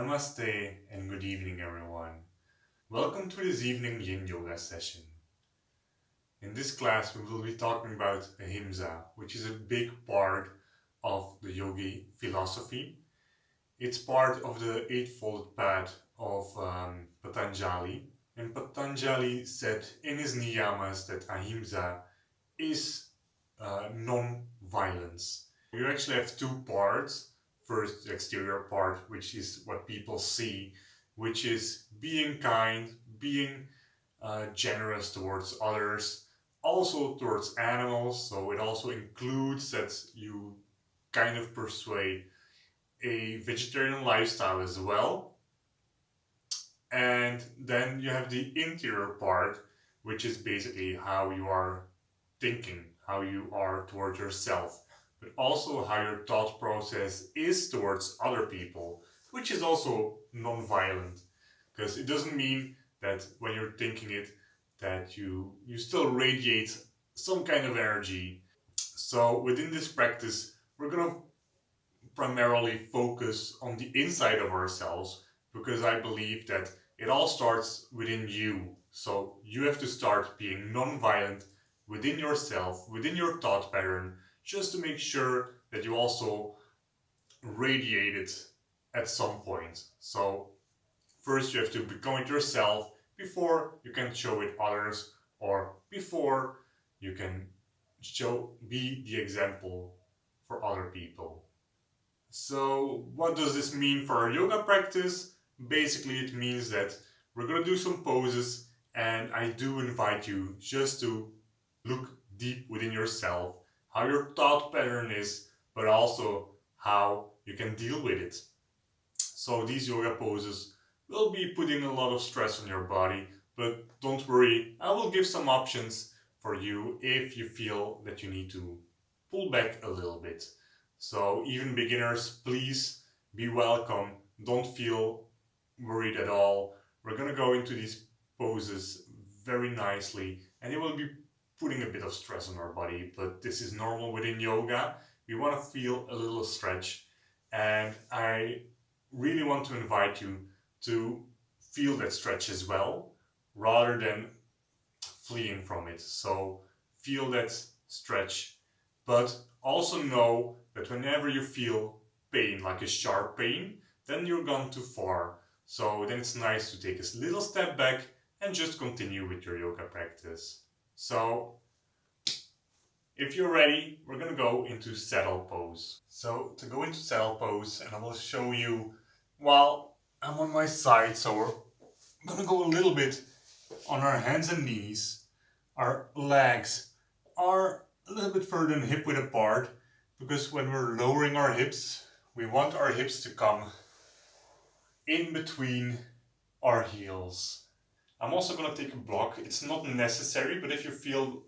Namaste and good evening everyone. Welcome to this evening Yin Yoga session. In this class we will be talking about Ahimsa, which is a big part of the yogi philosophy. It's part of the Eightfold Path of Patanjali. And Patanjali said in his niyamas that Ahimsa is non-violence. You actually have two parts. First, the exterior part, which is what people see, which is being kind, being generous towards others, also towards animals. So it also includes that you kind of persuade a vegetarian lifestyle as well. And then you have the interior part, which is basically how you are thinking, how you are towards yourself, but also how your thought process is towards other people, which is also non-violent, because it doesn't mean that when you're thinking it that you still radiate some kind of energy. So within this practice we're going to primarily focus on the inside of ourselves, because I believe that it all starts within you. So you have to start being non-violent within yourself, within your thought pattern, just to make sure that you also radiate it at some point. So first you have to become it yourself before you can show it others, or before you can be the example for other people. So what does this mean for our yoga practice? Basically it means that we're going to do some poses, and I do invite you just to look deep within yourself, how your thought pattern is, but also how you can deal with it. So these yoga poses will be putting a lot of stress on your body, but don't worry, I will give some options for you if you feel that you need to pull back a little bit. So even beginners, please be welcome. Don't feel worried at all. We're going to go into these poses very nicely, and it will be putting a bit of stress on our body, but this is normal within yoga. We want to feel a little stretch, and I really want to invite you to feel that stretch as well, rather than fleeing from it. So feel that stretch, but also know that whenever you feel pain, like a sharp pain, then you're gone too far. So then it's nice to take a little step back and just continue with your yoga practice. So if you're ready, we're going to go into saddle pose. So to go into saddle pose, and I will show you while I'm on my side. So we're going to go a little bit on our hands and knees. Our legs are a little bit further than hip width apart, because when we're lowering our hips, we want our hips to come in between our heels. I'm also going to take a block. It's not necessary, but if you feel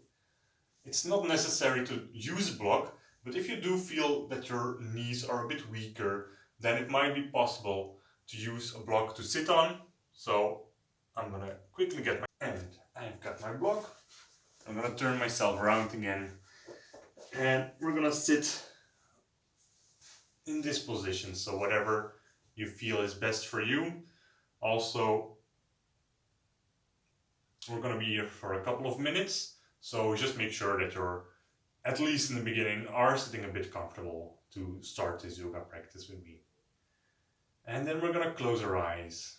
it's not necessary to use a block, but if you do feel that your knees are a bit weaker, then it might be possible to use a block to sit on. So I'm going to quickly get my, and I've got my block. I'm going to turn myself around again, and we're going to sit in this position. So whatever you feel is best for you. Also, we're going to be here for a couple of minutes, so just make sure that you're, at least in the beginning, are sitting a bit comfortable to start this yoga practice with me. And then we're going to close our eyes.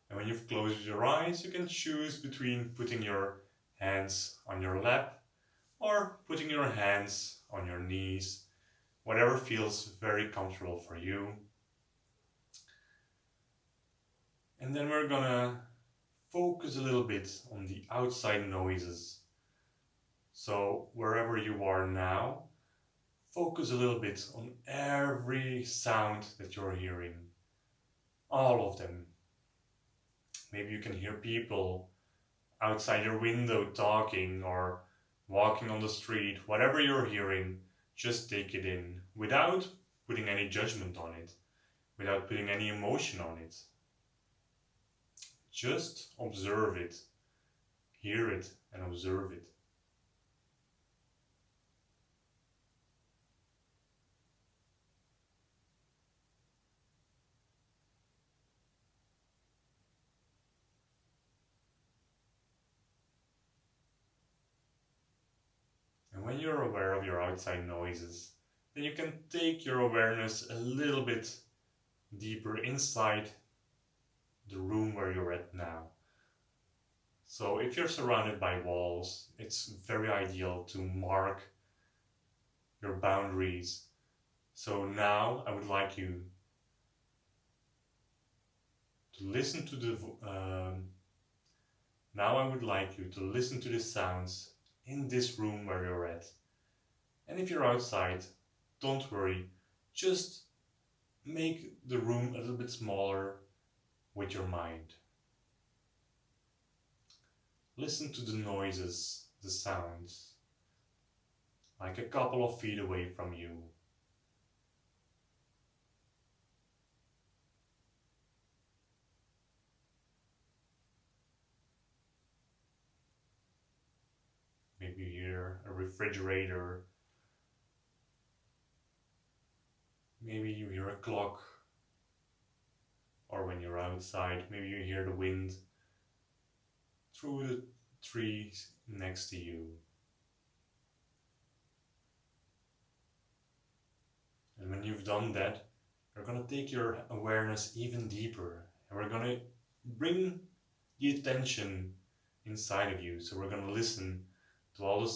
And when you've closed your eyes, you can choose between putting your hands on your lap or putting your hands on your knees, whatever feels very comfortable for you. And then we're gonna focus a little bit on the outside noises. So wherever you are now, focus a little bit on every sound that you're hearing. All of them. Maybe you can hear people outside your window talking or walking on the street. Whatever you're hearing, just take it in without putting any judgment on it, without putting any emotion on it. Just observe it, hear it, and observe it. aware of your outside noises, then you can take your awareness a little bit deeper inside the room where you're at now. So if you're surrounded by walls, it's very ideal to mark your boundaries. So now I would like you to listen to the now I would like you to listen to the sounds in this room where you're at. And if you're outside, don't worry, just make the room a little bit smaller with your mind. Listen to the noises, the sounds, like a couple of feet away from you. Maybe you hear a refrigerator. Maybe you hear a clock. Or when you're outside, maybe you hear the wind through the trees next to you. And when you've done that, you're going to take your awareness even deeper. And we're going to bring the attention inside of you. So we're going to listen to all the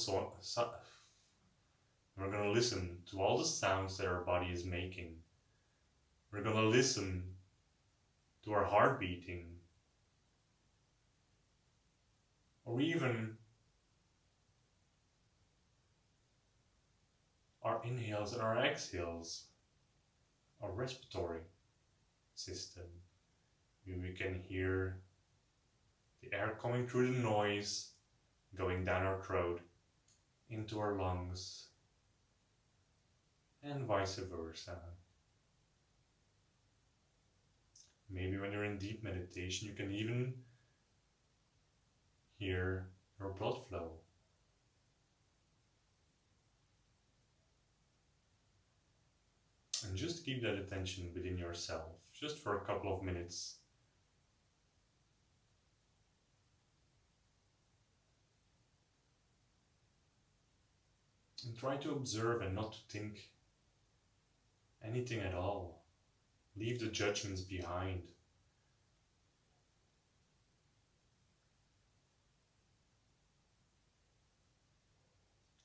we're going to listen to all the sounds that our body is making. We're going to listen to our heart beating. Or even our inhales and our exhales, our respiratory system. We can hear the air coming through the noise, going down our throat, into our lungs, and vice versa. Maybe when you're in deep meditation, you can even hear your blood flow. And just keep that attention within yourself, just for a couple of minutes. And try to observe and not to think anything at all. Leave the judgments behind.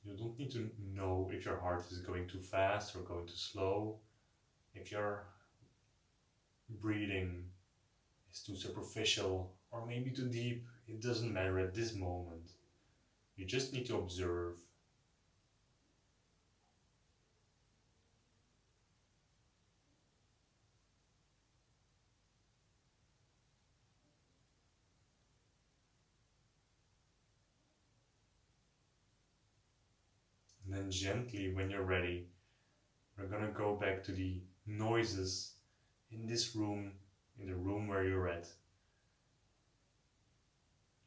You don't need to know if your heart is going too fast or going too slow. If your breathing is too superficial or maybe too deep, it doesn't matter at this moment. You just need to observe. And then gently, when you're ready, we're gonna go back to the noises in this room, in the room where you're at.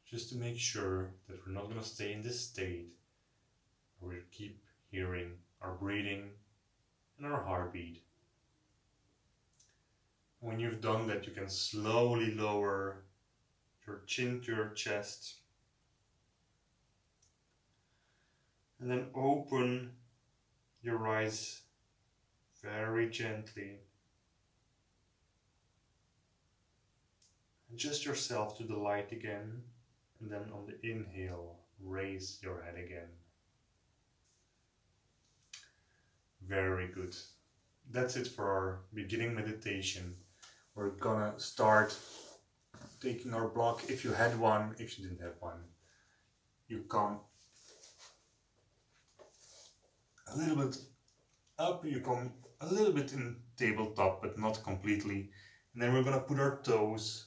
Just to make sure that we're not gonna stay in this state where we keep hearing our breathing and our heartbeat. When you've done that, you can slowly lower your chin to your chest. And then open your eyes very gently. Adjust yourself to the light again. And then on the inhale, raise your head again. Very good. That's it for our beginning meditation. We're gonna start taking our block. If you had one, if you didn't have one, you come a little bit up, you come a little bit in tabletop, but not completely. And then we're gonna put our toes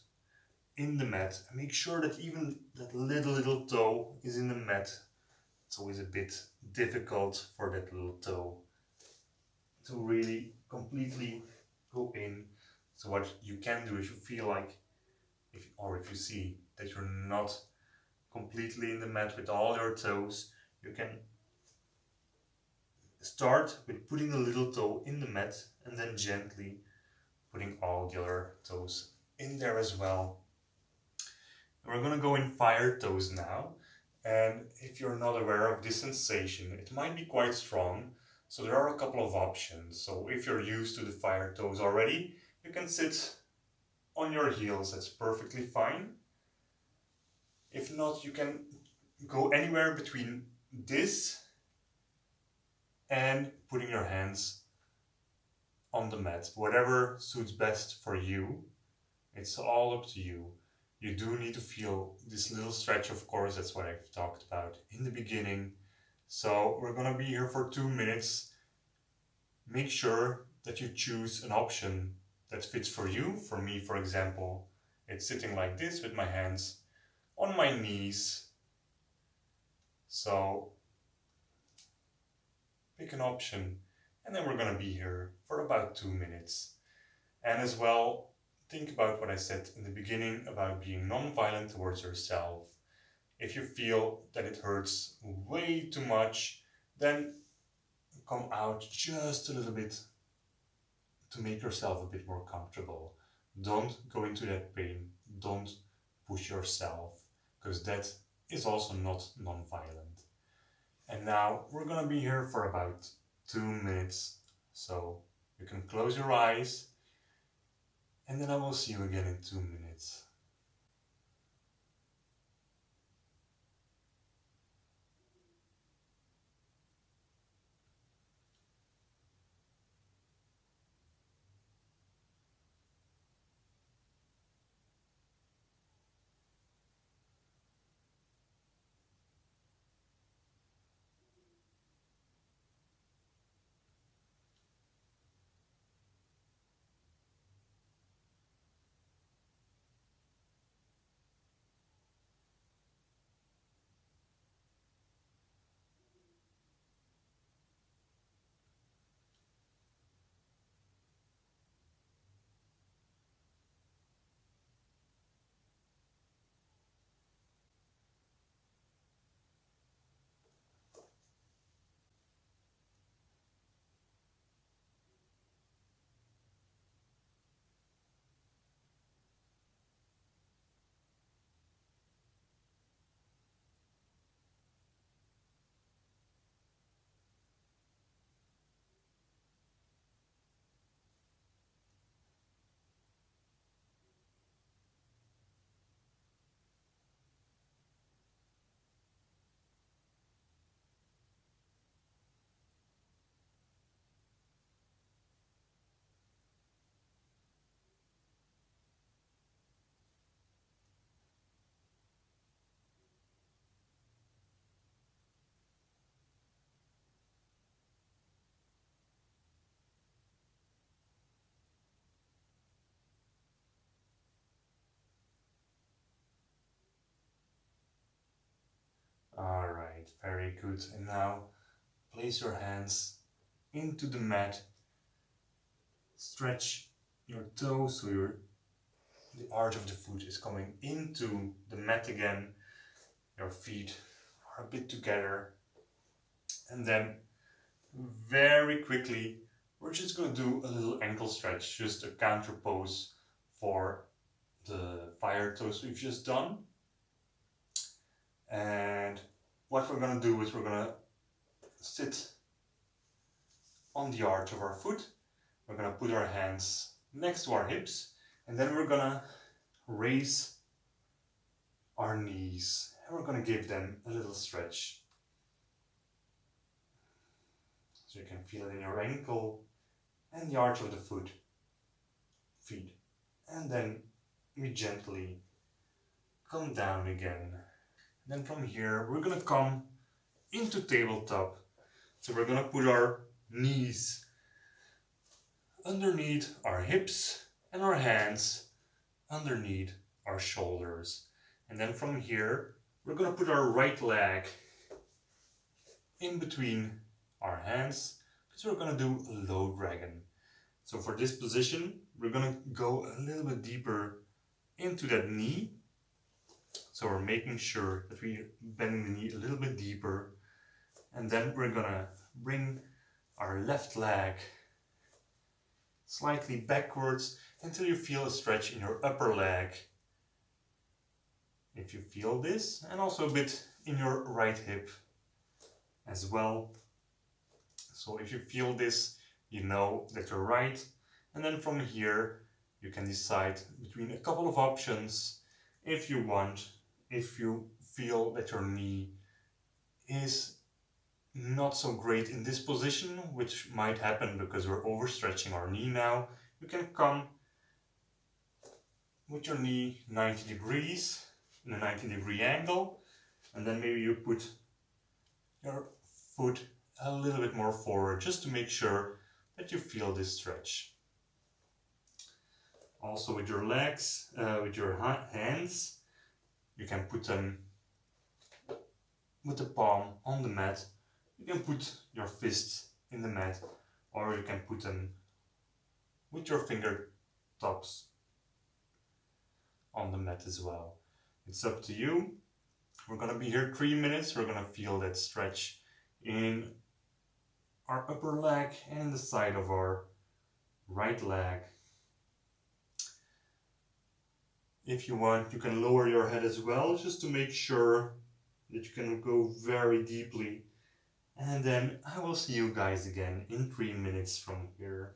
in the mat and make sure that even that little toe is in the mat. It's always a bit difficult for that little toe to really completely go in. So what you can do, if you feel like, if you see that you're not completely in the mat with all your toes, you can start with putting the little toe in the mat and then gently putting all the other toes in there as well. And we're going to go in fire toes now. And if you're not aware of this sensation, it might be quite strong. So there are a couple of options. So if you're used to the fire toes already, you can sit on your heels. That's perfectly fine. If not, you can go anywhere between this and putting your hands on the mat. Whatever suits best for you. It's all up to you. You do need to feel this little stretch, of course. That's what I've talked about in the beginning. So we're gonna be here for 2 minutes. Make sure that you choose an option that fits for you. For me, for example, it's sitting like this with my hands on my knees. So pick an option, and then we're gonna be here for about 2 minutes. And as well, think about what I said in the beginning about being non-violent towards yourself. If you feel that it hurts way too much, then come out just a little bit to make yourself a bit more comfortable. Don't go into that pain. Don't push yourself, because that is also not non-violent. And now we're gonna be here for about 2 minutes. So you can close your eyes, and then I will see you again in 2 minutes. Alright, very good. And now place your hands into the mat. Stretch your toes so the arch of the foot is coming into the mat again. Your feet are a bit together. And then very quickly, we're just going to do a little ankle stretch, just a counter pose for the fire toes we've just done. And what we're going to do is we're going to sit on the arch of our foot. We're going to put our hands next to our hips, and then we're going to raise our knees, and we're going to give them a little stretch. So you can feel it in your ankle and the arch of the feet. And then we gently come down again. Then from here, we're going to come into tabletop. So we're going to put our knees underneath our hips and our hands underneath our shoulders. And then from here, we're going to put our right leg in between our hands, because we're going to do a low dragon. So for this position, we're going to go a little bit deeper into that knee. So we're making sure that we bend the knee a little bit deeper. And then we're going to bring our left leg slightly backwards until you feel a stretch in your upper leg, if you feel this, and also a bit in your right hip as well. So if you feel this, you know that you're right. And then from here, you can decide between a couple of options if you want. If you feel that your knee is not so great in this position, which might happen because we're overstretching our knee now, you can come with your knee 90 degrees in a 90-degree angle, and then maybe you put your foot a little bit more forward just to make sure that you feel this stretch. Also with your legs, with your hands, you can put them with the palm on the mat. You can put your fists in the mat, or you can put them with your fingertips on the mat as well. It's up to you. We're gonna be here 3 minutes. We're gonna feel that stretch in our upper leg and in the side of our right leg. If you want, you can lower your head as well, just to make sure that you can go very deeply. And then I will see you guys again in 3 minutes from here.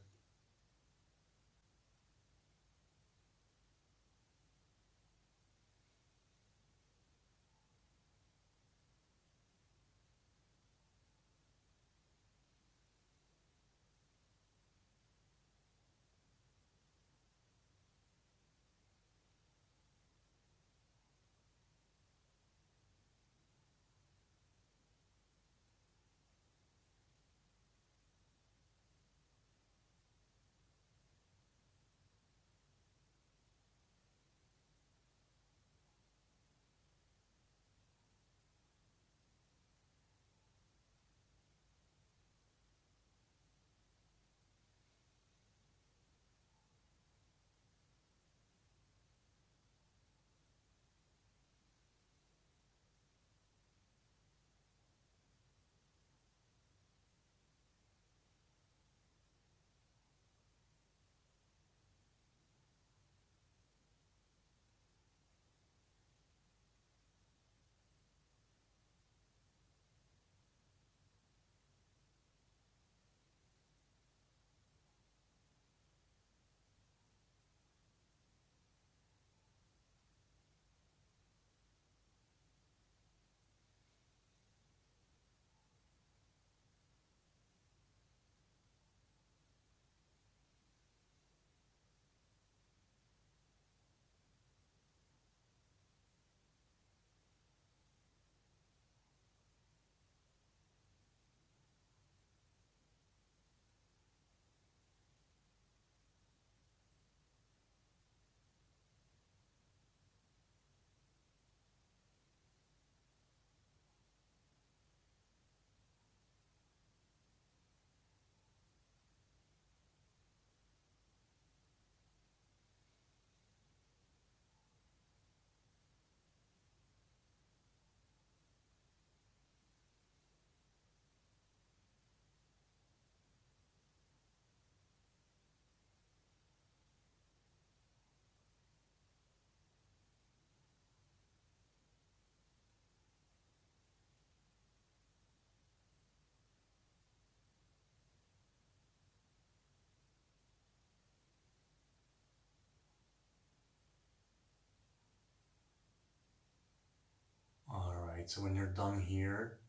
Alright, so when you're done here,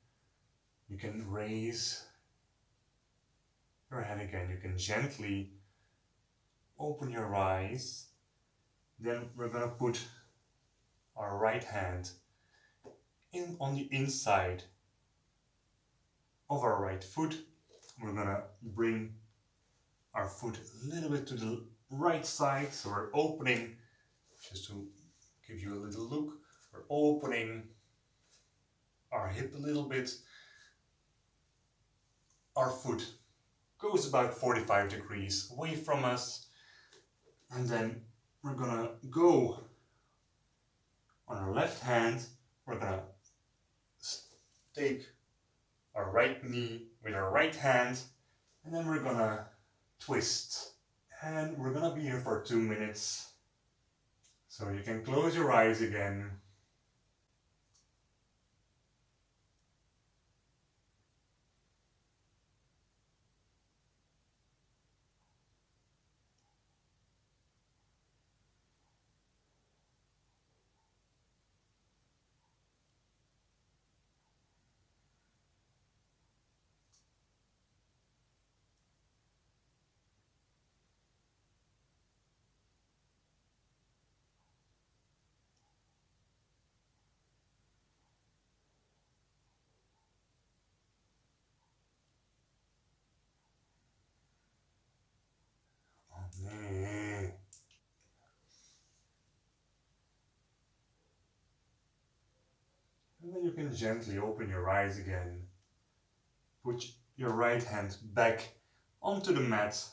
you can raise your head again. You can gently open your eyes. Then we're gonna put our right hand on the inside of our right foot. We're gonna bring our foot a little bit to the right side, so we're opening, just to give you a little look, we're opening our hip a little bit. Our foot goes about 45 degrees away from us, and then we're gonna go on our left hand. We're gonna take our right knee with our right hand, and then we're gonna twist. And we're gonna be here for 2 minutes. So you can close your eyes again. And then you can gently open your eyes again. Put your right hand back onto the mat.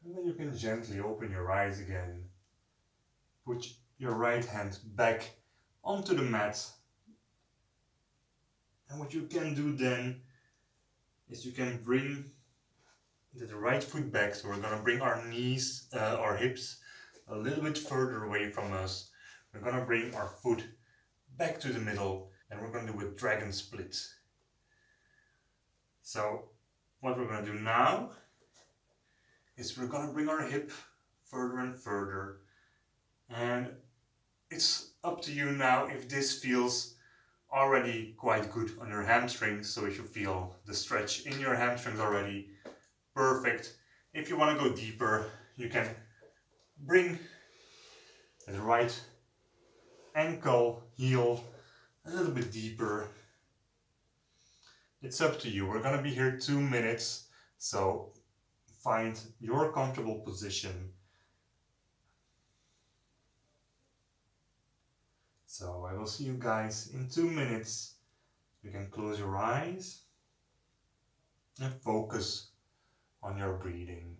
And then you can gently open your eyes again. Put your right hand back onto the mat. And what you can do then is you can bring the right foot back. So we're gonna bring our knees, our hips a little bit further away from us. We're gonna bring our foot back to the middle and we're gonna do a dragon split. So what we're gonna do now is we're gonna bring our hip further and further, and it's up to you now if this feels already quite good on your hamstrings. So if you feel the stretch in your hamstrings already, perfect. If you want to go deeper, you can bring the right ankle heel a little bit deeper. It's up to you. We're gonna be here 2 minutes, so find your comfortable position. So I will see you guys in 2 minutes. You can close your eyes and focus on your breathing.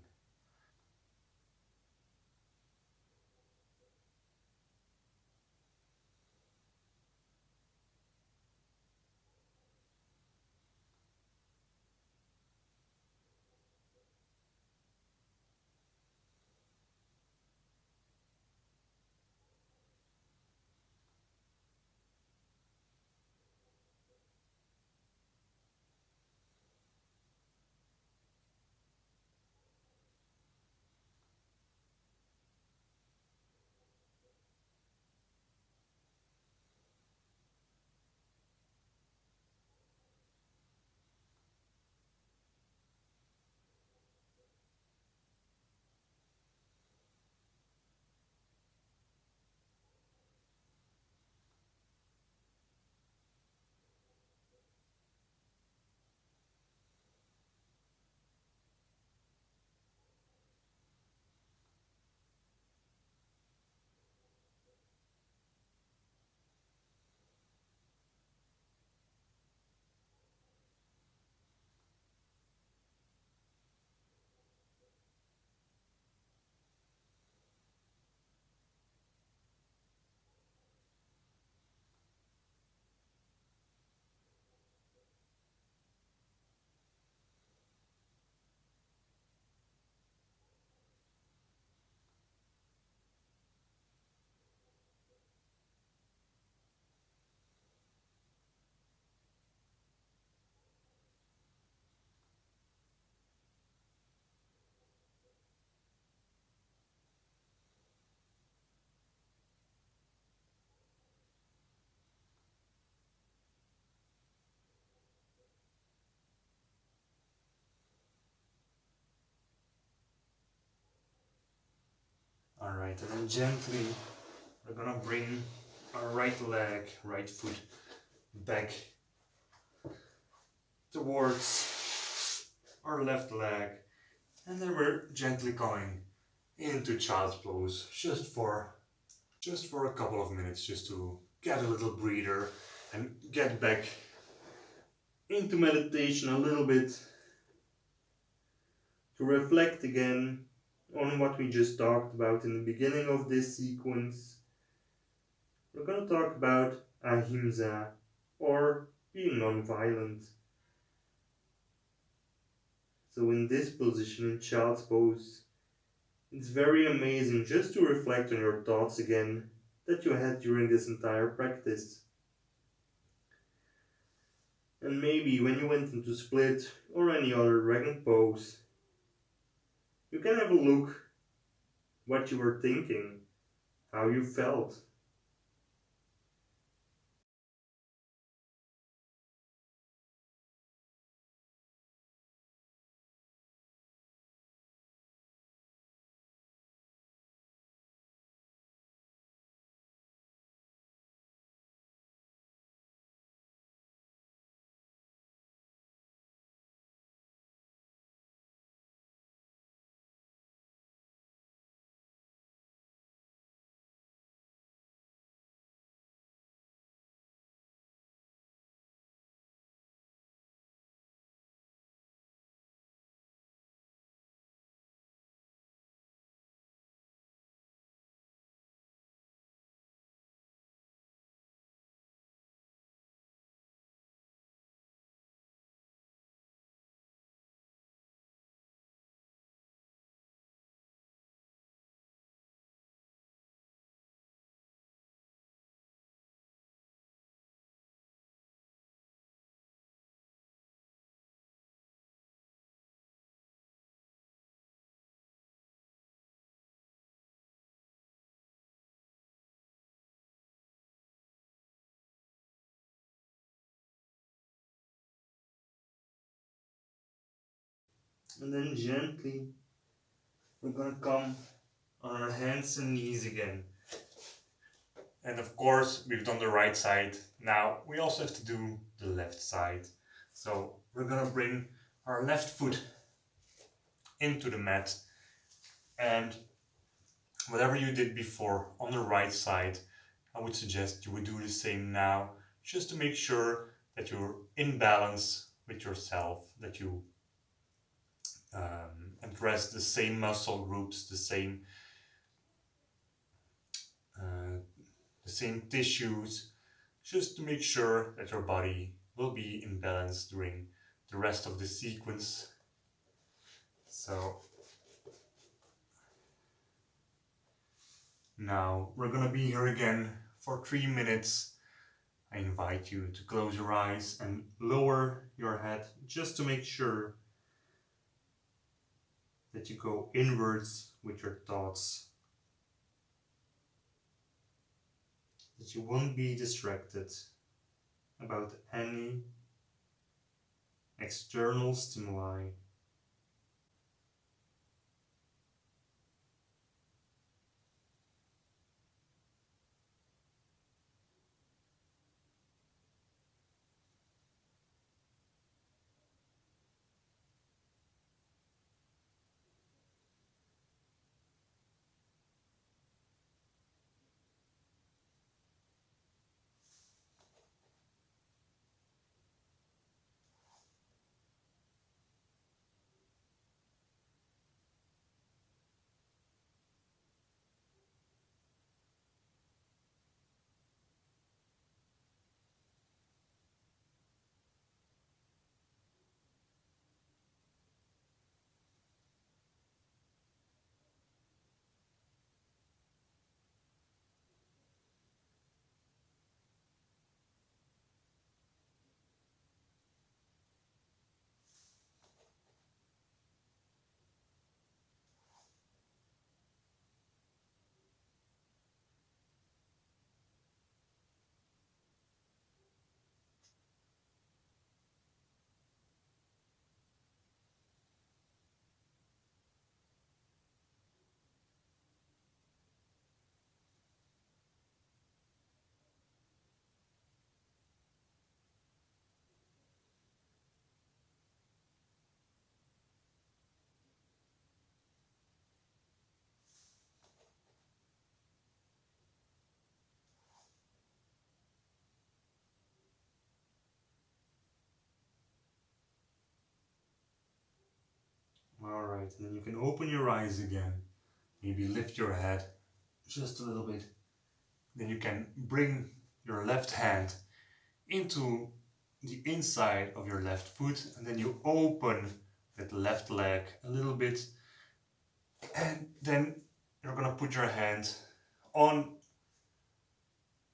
Alright, and then gently we're gonna bring our right leg, right foot back towards our left leg, and then we're gently going into child's pose just for a couple of minutes, just to get a little breather and get back into meditation a little bit to reflect again on what we just talked about in the beginning of this sequence. We're going to talk about Ahimsa, or being non-violent. So in this position, in child's pose, it's very amazing just to reflect on your thoughts again that you had during this entire practice. And maybe when you went into split or any other dragon pose, you can have a look what you were thinking, how you felt. And then gently, we're going to come on our hands and knees again. And of course, we've done the right side. Now we also have to do the left side. So we're gonna bring our left foot into the mat, and whatever you did before on the right side, I would suggest you would do the same now, just to make sure that you're in balance with yourself, that you address the same muscle groups, uh, the same tissues, just to make sure that your body will be in balance during the rest of the sequence. So now we're gonna be here again for 3 minutes. I invite you to close your eyes and lower your head just to make sure that you go inwards with your thoughts, that you won't be distracted about any external stimuli. right. And then you can open your eyes again. Maybe lift your head just a little bit. Then you can bring your left hand into the inside of your left foot, and then you open that left leg a little bit, and then you're gonna put your hand on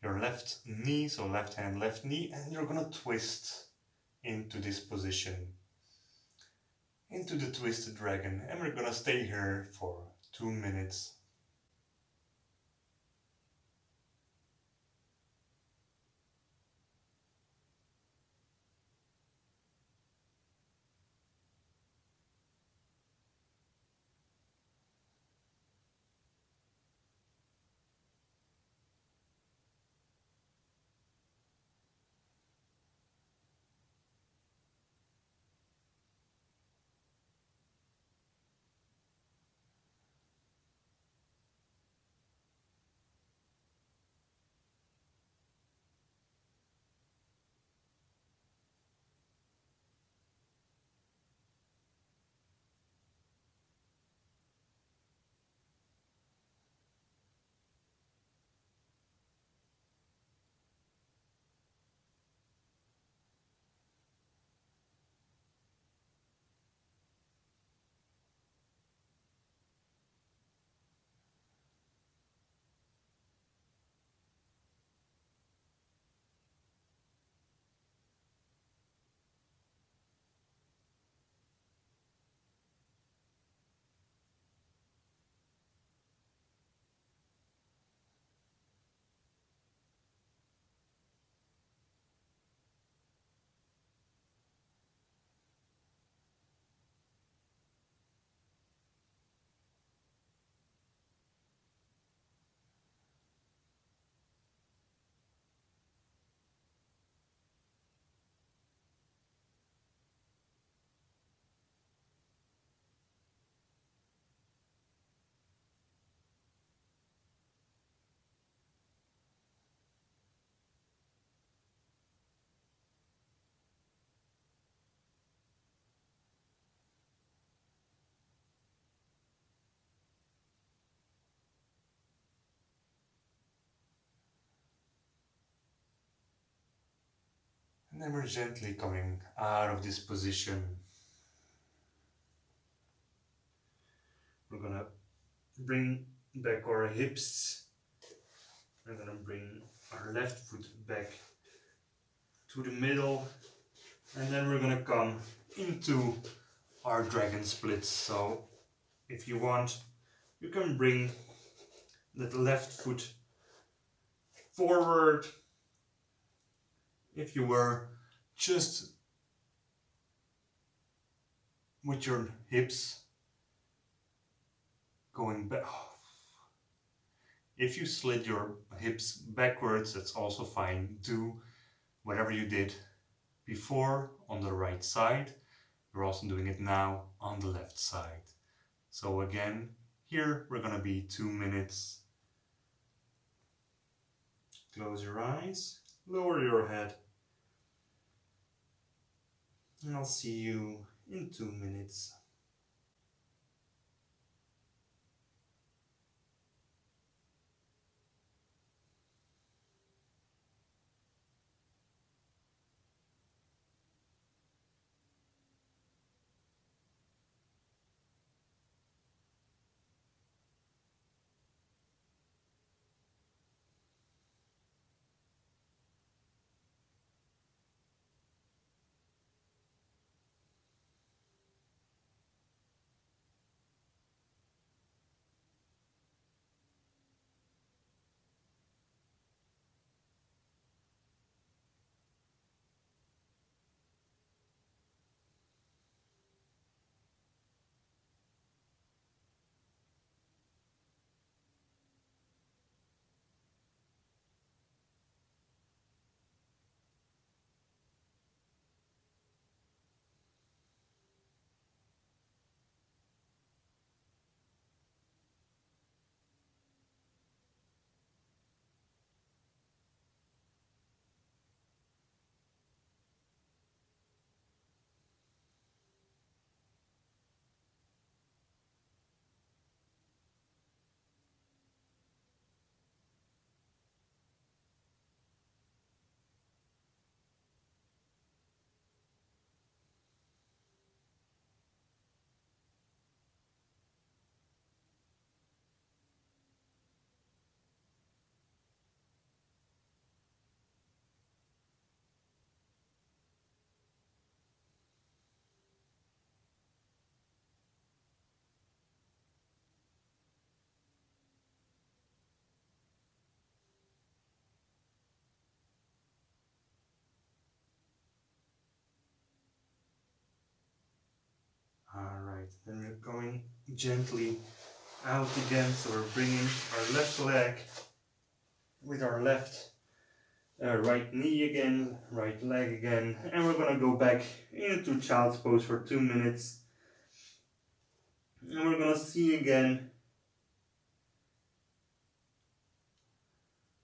your left knee, so left hand, left knee, and you're gonna twist into this position, into the twisted dragon, and we're gonna stay here for 2 minutes. And then we're gently coming out of this position. We're gonna bring back our hips. We're gonna bring our left foot back to the middle, and then we're gonna come into our dragon splits. So if you want, you can bring that left foot forward. If you were just with your hips going back. If you slid your hips backwards, that's also fine. Do whatever you did before on the right side. We're also doing it now on the left side. So again, here we're gonna be 2 minutes. Close your eyes, lower your head, and I'll see you in 2 minutes. gently out again. So we're bringing our left leg with our left right knee again, right leg again, and we're gonna go back into child's pose for 2 minutes. And we're gonna see again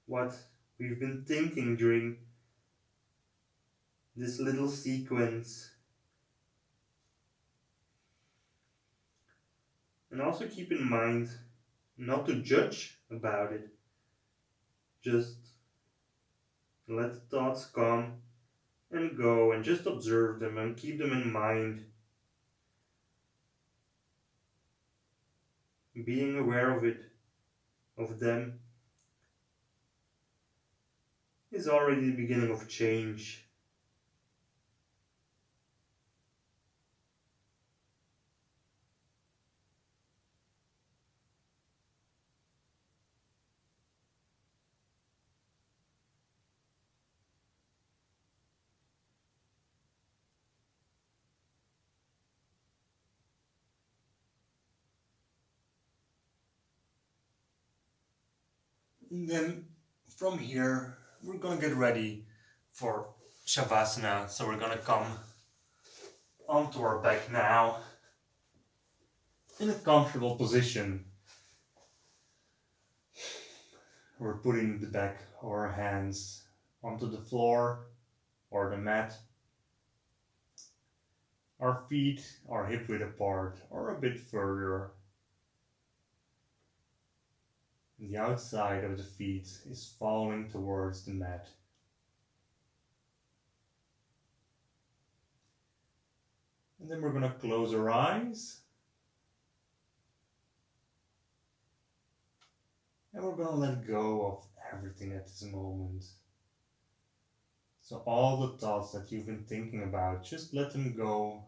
what we've been thinking during this little sequence. And also keep in mind not to judge about it. Just let the thoughts come and go and just observe them and keep them in mind. Being aware of it, of them, is already the beginning of change. And then from here, we're gonna get ready for Shavasana. So we're gonna come onto our back now in a comfortable position. We're putting the back of our hands onto the floor or the mat. Our feet are hip width apart or a bit further. The outside of the feet is falling towards the mat. And then we're going to close our eyes. And we're going to let go of everything at this moment. So all the thoughts that you've been thinking about, just let them go.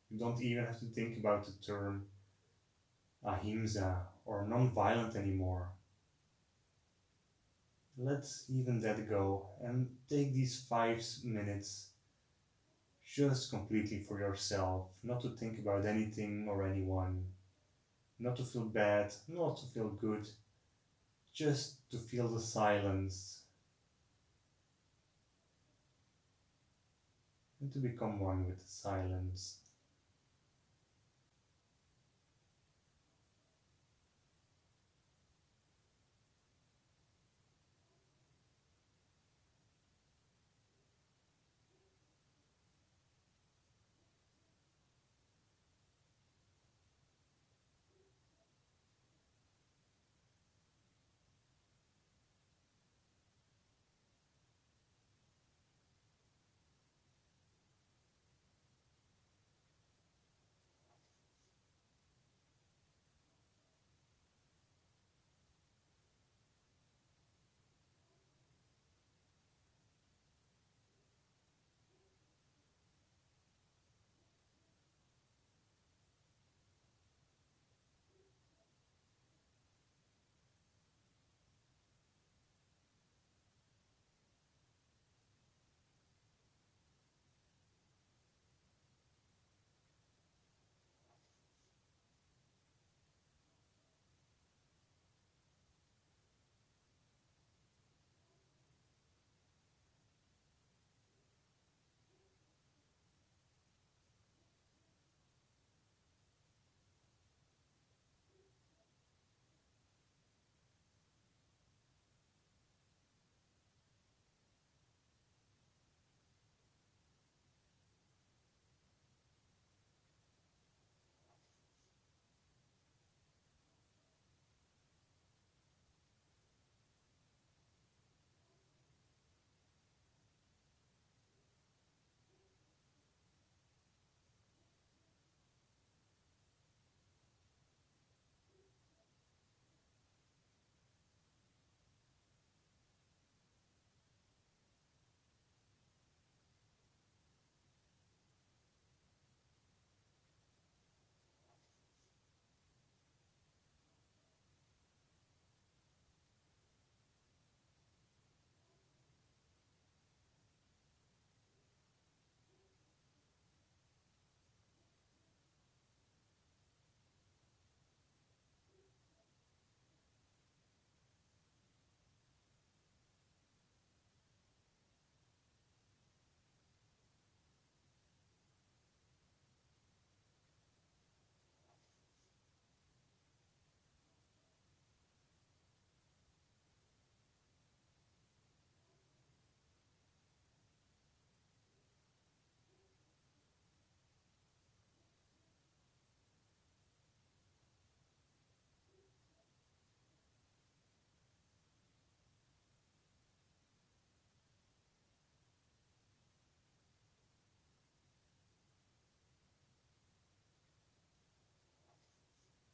You don't even have to think about the term Ahimsa or non-violent anymore. Let's even that go and take these 5 minutes just completely for yourself, not to think about anything or anyone, not to feel bad, not to feel good, just to feel the silence and to become one with the silence.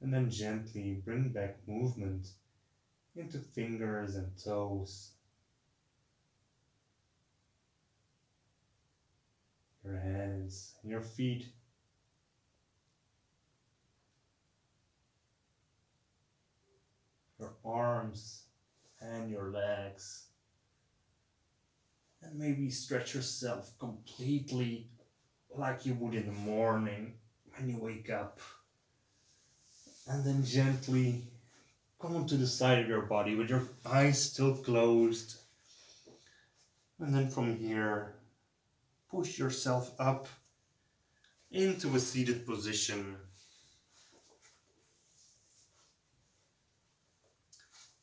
And then gently bring back movement into fingers and toes, your hands, your feet, your arms and your legs. And maybe stretch yourself completely like you would in the morning when you wake up. And then gently come onto the side of your body with your eyes still closed. And then from here, push yourself up into a seated position.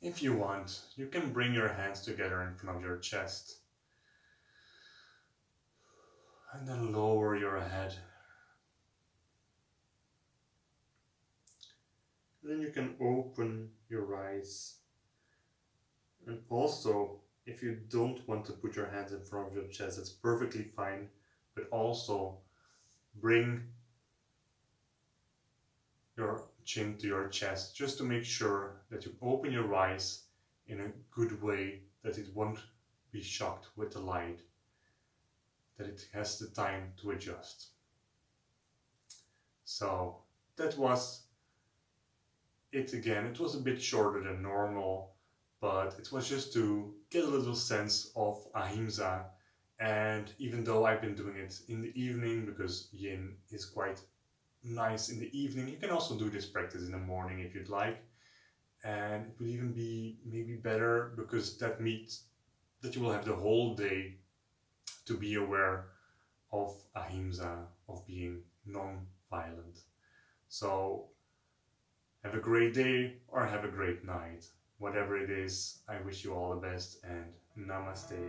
If you want, you can bring your hands together in front of your chest. And then lower your head. Then you can open your eyes. And also, if you don't want to put your hands in front of your chest, that's perfectly fine. But also, bring your chin to your chest just to make sure that you open your eyes in a good way, that it won't be shocked with the light, that it has the time to adjust. So that was it again. It was a bit shorter than normal, but it was just to get a little sense of Ahimsa. And even though I've been doing it in the evening because yin is quite nice in the evening, you can also do this practice in the morning if you'd like. And it would even be maybe better because that means that you will have the whole day to be aware of Ahimsa, of being non-violent. So have a great day or have a great night. Whatever it is, I wish you all the best and namaste.